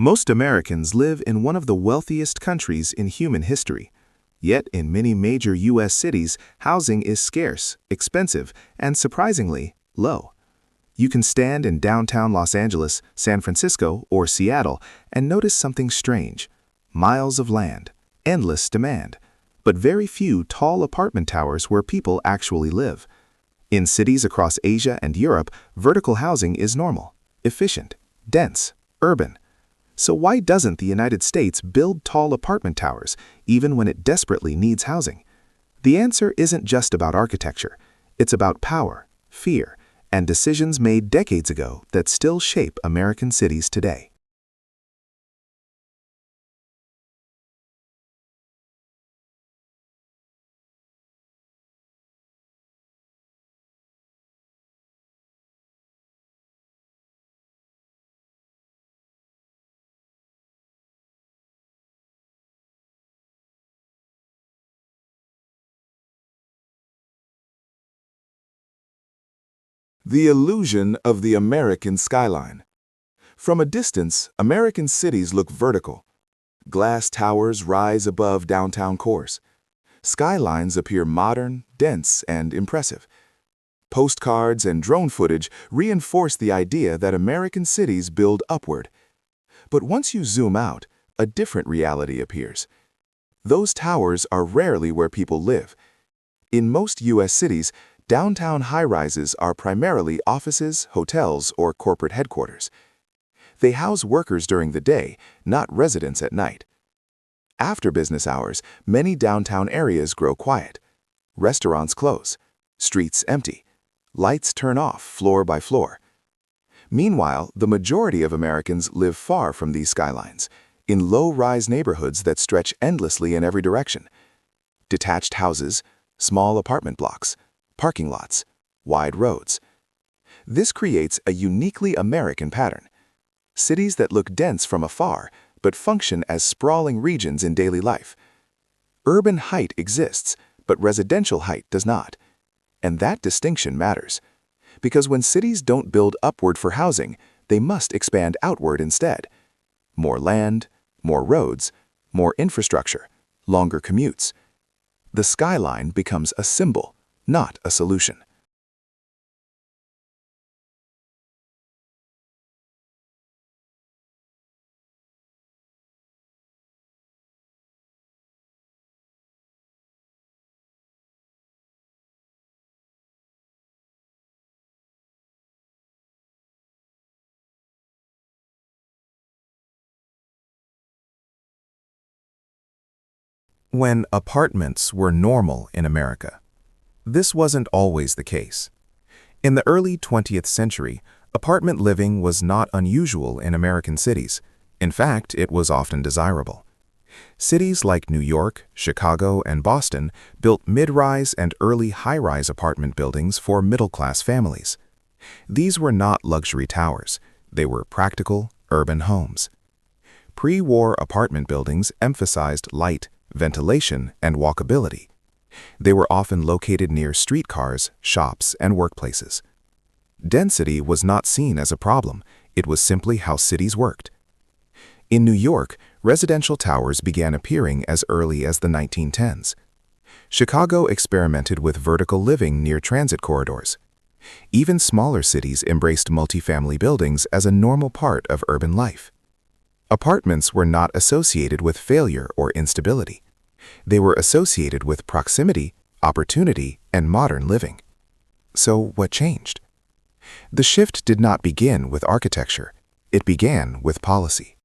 Most Americans live in one of the wealthiest countries in human history. Yet in many major U.S. cities, housing is scarce, expensive, and surprisingly low. You can stand in downtown Los Angeles, San Francisco, or Seattle and notice something strange. Miles of land, endless demand, but very few tall apartment towers where people actually live. In cities across Asia and Europe, vertical housing is normal, efficient, dense, urban. So why doesn't the United States build tall apartment towers, even when it desperately needs housing? The answer isn't just about architecture. It's about power, fear, and decisions made decades ago that still shape American cities today. The illusion of the American skyline. From a distance, American cities look vertical. Glass towers rise above downtown cores. Skylines appear modern, dense, and impressive. Postcards and drone footage reinforce the idea that American cities build upward. But once you zoom out, a different reality appears. Those towers are rarely where people live. In most U.S. cities, downtown high-rises are primarily offices, hotels, or corporate headquarters. They house workers during the day, not residents at night. After business hours, many downtown areas grow quiet. Restaurants close, streets empty, lights turn off floor by floor. Meanwhile, the majority of Americans live far from these skylines, in low-rise neighborhoods that stretch endlessly in every direction. Detached houses, small apartment blocks, parking lots, wide roads. This creates a uniquely American pattern. Cities that look dense from afar, but function as sprawling regions in daily life. Urban height exists, but residential height does not. And that distinction matters. Because when cities don't build upward for housing, they must expand outward instead. More land, more roads, more infrastructure, longer commutes. The skyline becomes a symbol, not a solution. When apartments were normal in America. This wasn't always the case. In the early 20th century, apartment living was not unusual in American cities. In fact, it was often desirable. Cities like New York, Chicago, and Boston built mid-rise and early high-rise apartment buildings for middle-class families. These were not luxury towers. They were practical, urban homes. Pre-war apartment buildings emphasized light, ventilation, and walkability. They were often located near streetcars, shops, and workplaces. Density was not seen as a problem. It was simply how cities worked. In New York, residential towers began appearing as early as the 1910s. Chicago experimented with vertical living near transit corridors. Even smaller cities embraced multifamily buildings as a normal part of urban life. Apartments were not associated with failure or instability. They were associated with proximity, opportunity, and modern living. So what changed? The shift did not begin with architecture. It began with policy.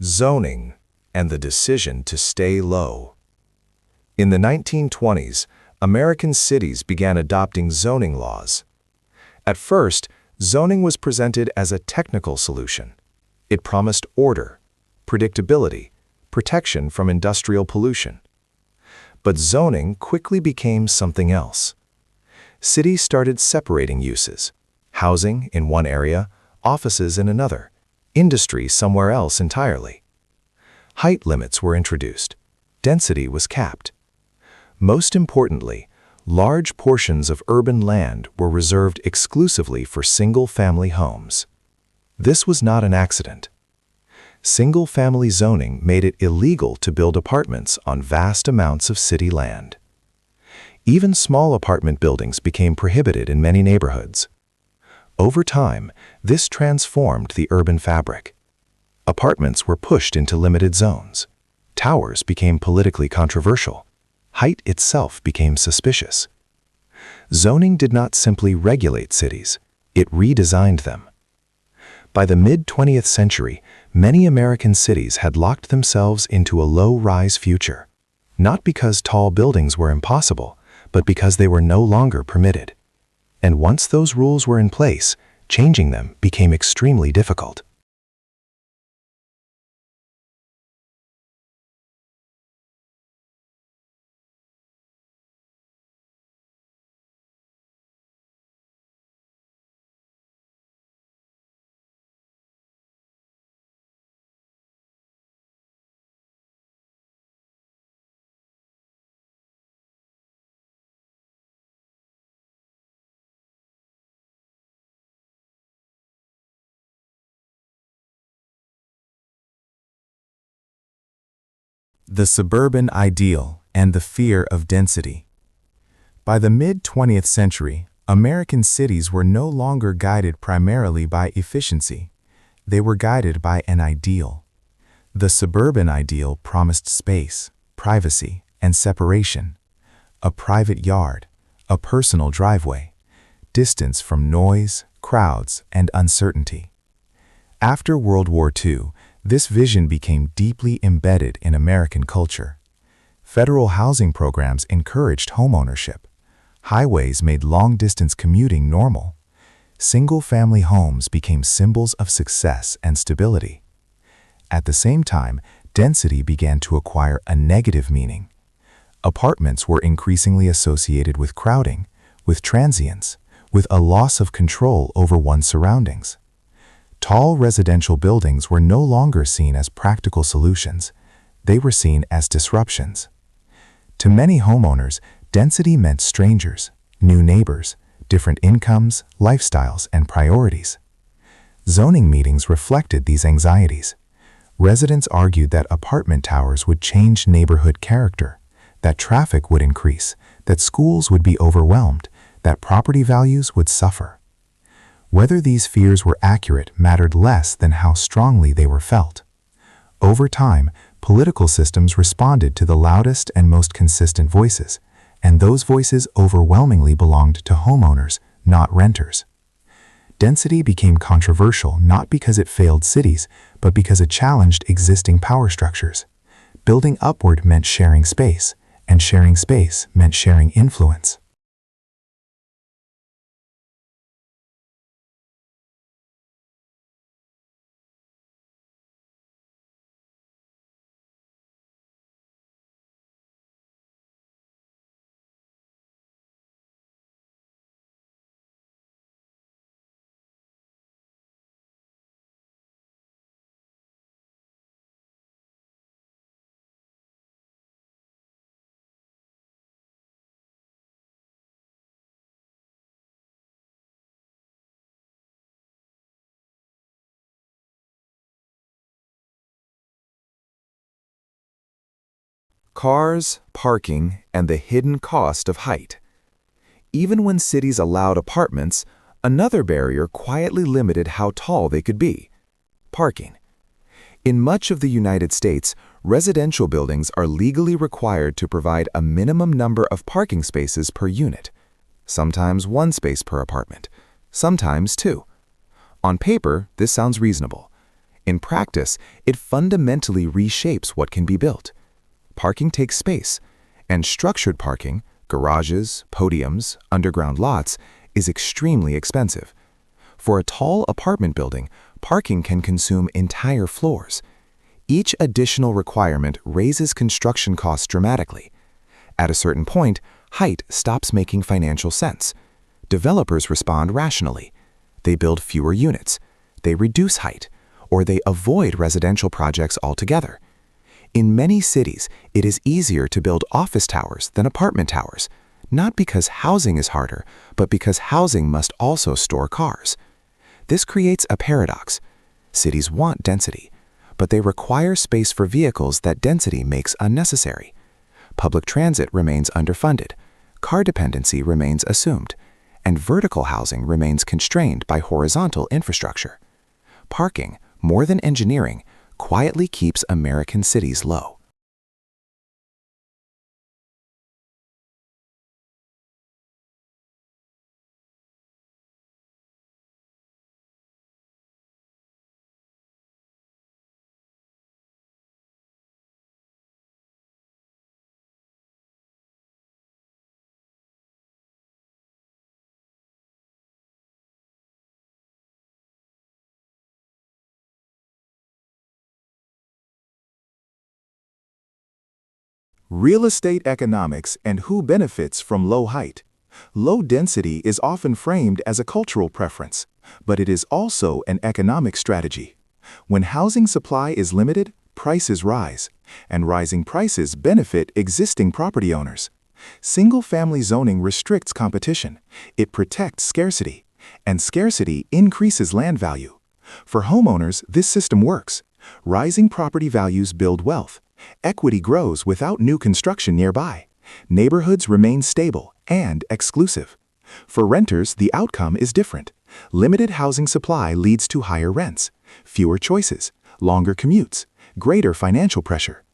Zoning and the decision to stay low. In the 1920s, American cities began adopting zoning laws. At first, zoning was presented as a technical solution. It promised order, predictability, protection from industrial pollution. But zoning quickly became something else. Cities started separating uses: housing in one area, offices in another, industry somewhere else entirely. Height limits were introduced. Density was capped. Most importantly, large portions of urban land were reserved exclusively for single-family homes. This was not an accident. Single-family zoning made it illegal to build apartments on vast amounts of city land. Even small apartment buildings became prohibited in many neighborhoods. Over time, this transformed the urban fabric. Apartments were pushed into limited zones. Towers became politically controversial. Height itself became suspicious. Zoning did not simply regulate cities, it redesigned them. By the mid-20th century, many American cities had locked themselves into a low-rise future, not because tall buildings were impossible, but because they were no longer permitted. And once those rules were in place, changing them became extremely difficult. The suburban ideal and the fear of density. By the mid-20th century, American cities were no longer guided primarily by efficiency. They were guided by an ideal. The suburban ideal promised space, privacy, and separation. A private yard, a personal driveway, distance from noise, crowds, and uncertainty. After World War II, this vision became deeply embedded in American culture. Federal housing programs encouraged homeownership. Highways made long-distance commuting normal. Single-family homes became symbols of success and stability. At the same time, density began to acquire a negative meaning. Apartments were increasingly associated with crowding, with transience, with a loss of control over one's surroundings. Tall residential buildings were no longer seen as practical solutions. They were seen as disruptions. To many homeowners, density meant strangers, new neighbors, different incomes, lifestyles, and priorities. Zoning meetings reflected these anxieties. Residents argued that apartment towers would change neighborhood character, that traffic would increase, that schools would be overwhelmed, that property values would suffer. Whether these fears were accurate mattered less than how strongly they were felt. Over time, political systems responded to the loudest and most consistent voices, and those voices overwhelmingly belonged to homeowners, not renters. Density became controversial not because it failed cities, but because it challenged existing power structures. Building upward meant sharing space, and sharing space meant sharing influence. Cars, parking, and the hidden cost of height. Even when cities allowed apartments, another barrier quietly limited how tall they could be: parking. In much of the United States, residential buildings are legally required to provide a minimum number of parking spaces per unit. Sometimes one space per apartment, sometimes two. On paper, this sounds reasonable. In practice, it fundamentally reshapes what can be built. Parking takes space, and structured parking, garages, podiums, underground lots, is extremely expensive. For a tall apartment building, parking can consume entire floors. Each additional requirement raises construction costs dramatically. At a certain point, height stops making financial sense. Developers respond rationally. They build fewer units, they reduce height, or they avoid residential projects altogether. In many cities, it is easier to build office towers than apartment towers, not because housing is harder, but because housing must also store cars. This creates a paradox. Cities want density, but they require space for vehicles that density makes unnecessary. Public transit remains underfunded, car dependency remains assumed, and vertical housing remains constrained by horizontal infrastructure. Parking, more than engineering, quietly keeps American cities low. Real estate economics and who benefits from low height. Low density is often framed as a cultural preference, but it is also an economic strategy. When housing supply is limited, prices rise, and rising prices benefit existing property owners. Single-family zoning restricts competition, it protects scarcity, and scarcity increases land value. For homeowners, this system works. Rising property values build wealth. Equity grows without new construction nearby. Neighborhoods remain stable and exclusive. For renters, the outcome is different. Limited housing supply leads to higher rents, fewer choices, longer commutes, greater financial pressure.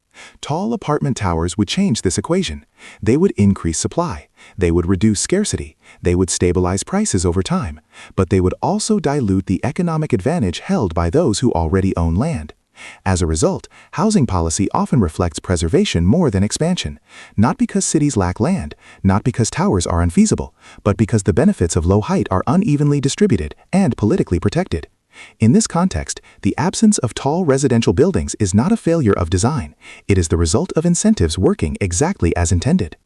Tall apartment towers would change this equation. They would increase supply. They would reduce scarcity. They would stabilize prices over time. But they would also dilute the economic advantage held by those who already own land. As a result, housing policy often reflects preservation more than expansion, not because cities lack land, not because towers are unfeasible, but because the benefits of low height are unevenly distributed and politically protected. In this context, the absence of tall residential buildings is not a failure of design. It is the result of incentives working exactly as intended.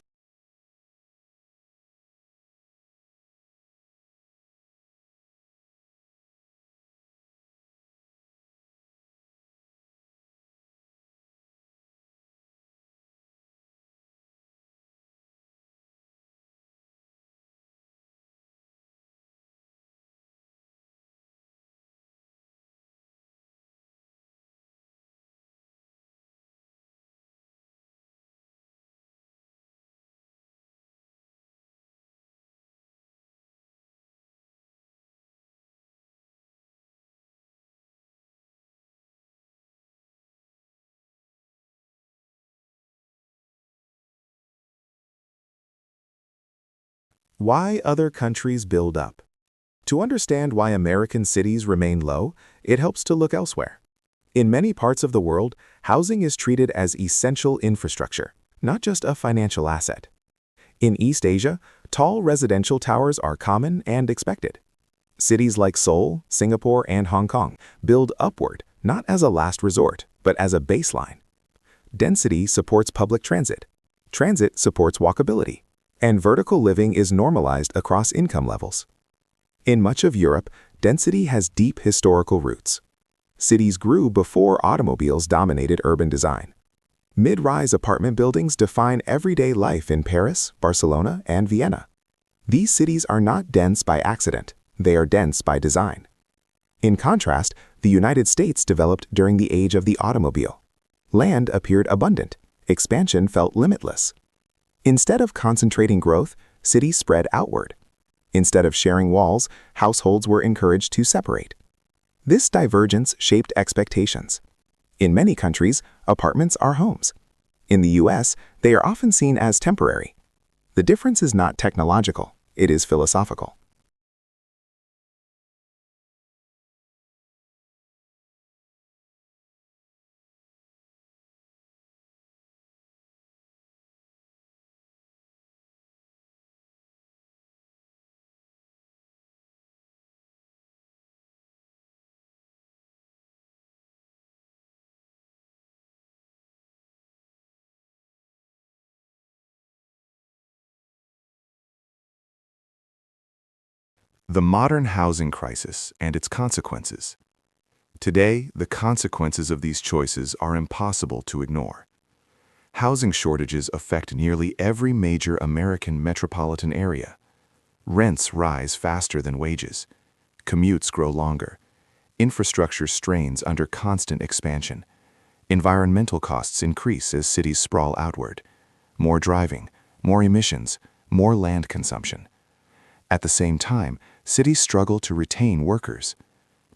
Why other countries build up. To understand why American cities remain low, it helps to look elsewhere. In many parts of the world, housing is treated as essential infrastructure, not just a financial asset. In East Asia, tall residential towers are common and expected. Cities like Seoul, Singapore, and Hong Kong build upward, not as a last resort, but as a baseline. Density supports public transit. Transit supports walkability. And vertical living is normalized across income levels. In much of Europe, density has deep historical roots. Cities grew before automobiles dominated urban design. Mid-rise apartment buildings define everyday life in Paris, Barcelona, and Vienna. These cities are not dense by accident, they are dense by design. In contrast, the United States developed during the age of the automobile. Land appeared abundant, expansion felt limitless. Instead of concentrating growth, cities spread outward. Instead of sharing walls, households were encouraged to separate. This divergence shaped expectations. In many countries, apartments are homes. In the US, they are often seen as temporary. The difference is not technological, it is philosophical. The modern housing crisis and its consequences. Today, the consequences of these choices are impossible to ignore. Housing shortages affect nearly every major American metropolitan area. Rents rise faster than wages. Commutes grow longer. Infrastructure strains under constant expansion. Environmental costs increase as cities sprawl outward. More driving, more emissions, more land consumption. At the same time, cities struggle to retain workers.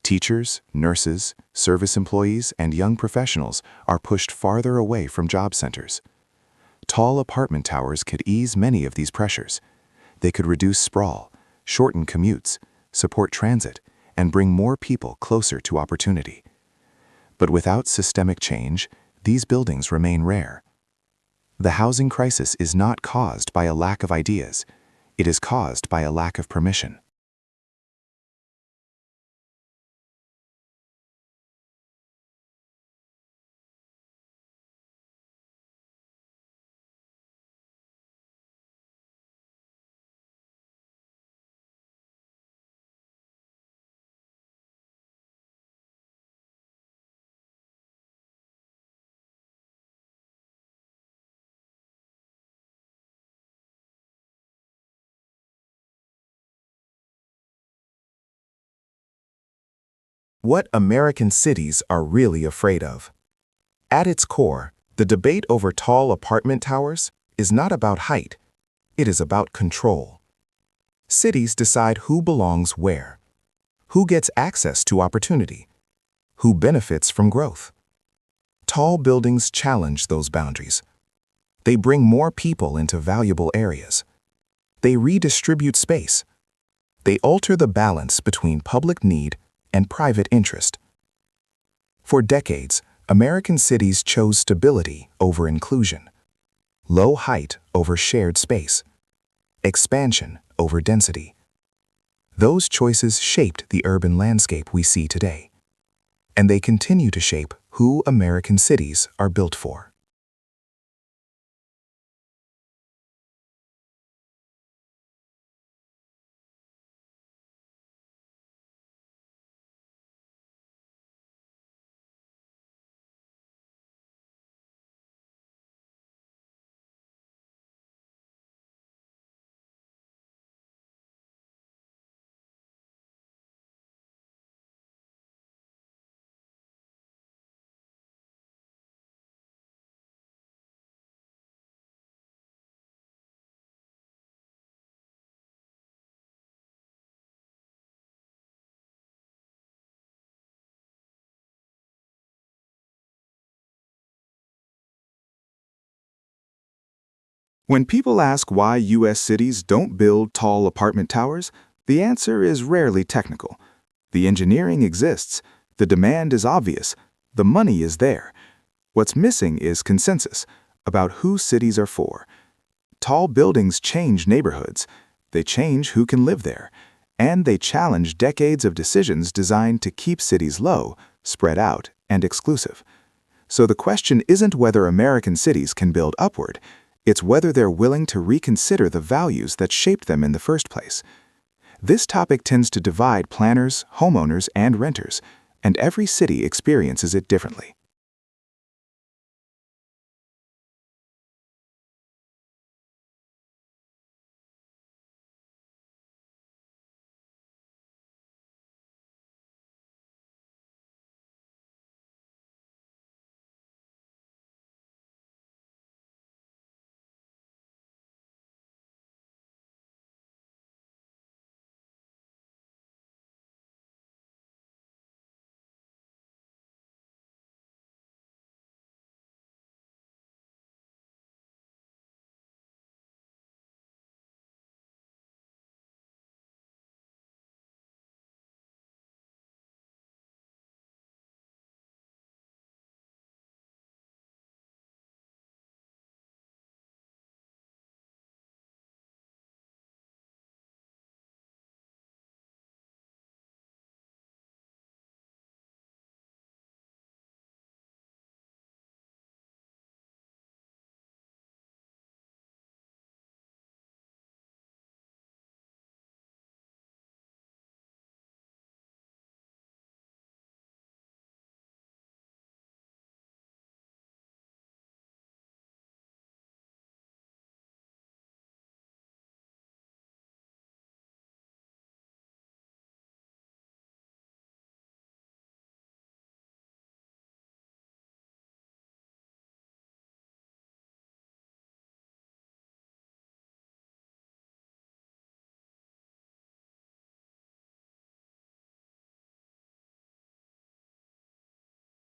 Teachers, nurses, service employees, and young professionals are pushed farther away from job centers. Tall apartment towers could ease many of these pressures. They could reduce sprawl, shorten commutes, support transit, and bring more people closer to opportunity. But without systemic change, these buildings remain rare. The housing crisis is not caused by a lack of ideas. It is caused by a lack of permission. What American cities are really afraid of. At its core, the debate over tall apartment towers is not about height. It is about control. Cities decide who belongs where, who gets access to opportunity, who benefits from growth. Tall buildings challenge those boundaries. They bring more people into valuable areas. They redistribute space. They alter the balance between public need and private interest. For decades, American cities chose stability over inclusion, low height over shared space, expansion over density. Those choices shaped the urban landscape we see today, and they continue to shape who American cities are built for. When people ask why U.S. cities don't build tall apartment towers, the answer is rarely technical. The engineering exists, the demand is obvious, the money is there. What's missing is consensus about who cities are for. Tall buildings change neighborhoods, they change who can live there, and they challenge decades of decisions designed to keep cities low, spread out, and exclusive. So the question isn't whether American cities can build upward, it's whether they're willing to reconsider the values that shaped them in the first place. This topic tends to divide planners, homeowners, and renters, and every city experiences it differently.